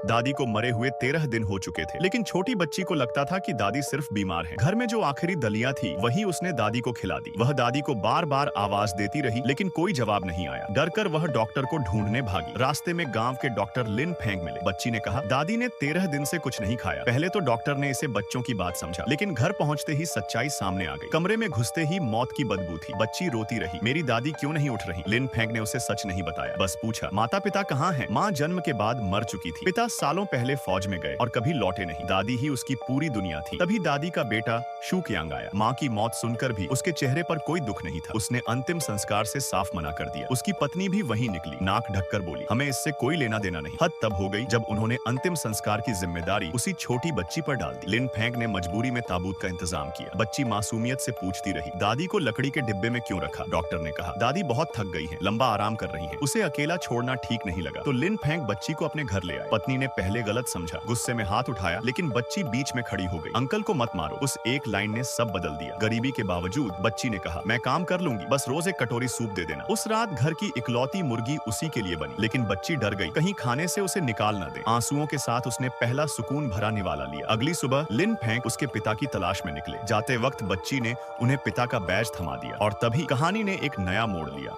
दादी को मरे हुए 13 दिन हो चुके थे, लेकिन छोटी बच्ची को लगता था कि दादी सिर्फ बीमार है। घर में जो आखिरी दलिया थी वही उसने दादी को खिला दी। वह दादी को बार बार आवाज देती रही, लेकिन कोई जवाब नहीं आया। डरकर वह डॉक्टर को ढूंढने भागी। रास्ते में गांव के डॉक्टर लिन फेंग मिले। बच्ची ने कहा, दादी ने 13 दिन से कुछ नहीं खाया। पहले तो डॉक्टर ने इसे बच्चों की बात समझा, लेकिन घर पहुंचते ही सच्चाई सामने आ गई। कमरे में घुसते ही मौत की बदबू थी। बच्ची रोती रही, मेरी दादी क्यों नहीं उठ रही? लिन फेंग ने उसे सच नहीं बताया, बस पूछा, माता पिता कहाँ हैं? माँ जन्म के बाद मर चुकी थी। पिता सालों पहले फौज में गए और कभी लौटे नहीं। दादी ही उसकी पूरी दुनिया थी। तभी दादी का बेटा शू कियांग आया। माँ की मौत सुनकर भी उसके चेहरे पर कोई दुख नहीं था। उसने अंतिम संस्कार से साफ मना कर दिया। उसकी पत्नी भी वहीं निकली, नाक ढककर बोली, हमें इससे कोई लेना देना नहीं। हद तब हो गई जब उन्होंने अंतिम संस्कार की जिम्मेदारी उसी छोटी बच्ची पर डाल दी। लिन फेंग ने मजबूरी में ताबूत का इंतजाम किया। बच्ची मासूमियत से पूछती रही, दादी को लकड़ी के डिब्बे में क्यों रखा? डॉक्टर ने कहा, दादी बहुत थक गई है, लंबा आराम कर रही है, उसे अकेला छोड़ना ठीक नहीं लगा। तो लिन फेंग बच्ची को अपने घर ले आए। पत्नी ने पहले गलत समझा, गुस्से में हाथ उठाया, लेकिन बच्ची बीच में खड़ी हो गई। अंकल को मत मारो, उस एक लाइन ने सब बदल दिया। गरीबी के बावजूद बच्ची ने कहा, मैं काम कर लूंगी, बस रोज एक कटोरी सूप दे देना। उस रात घर की इकलौती मुर्गी उसी के लिए बनी, लेकिन बच्ची डर गई, कहीं खाने से उसे निकाल न दे। आंसुओं के साथ उसने पहला सुकून भरा निवाला लिया। अगली सुबह लिन फेंग उसके पिता की तलाश में निकले। जाते वक्त बच्ची ने उन्हें पिता का बैज थमा दिया और तभी कहानी ने एक नया मोड़ लिया।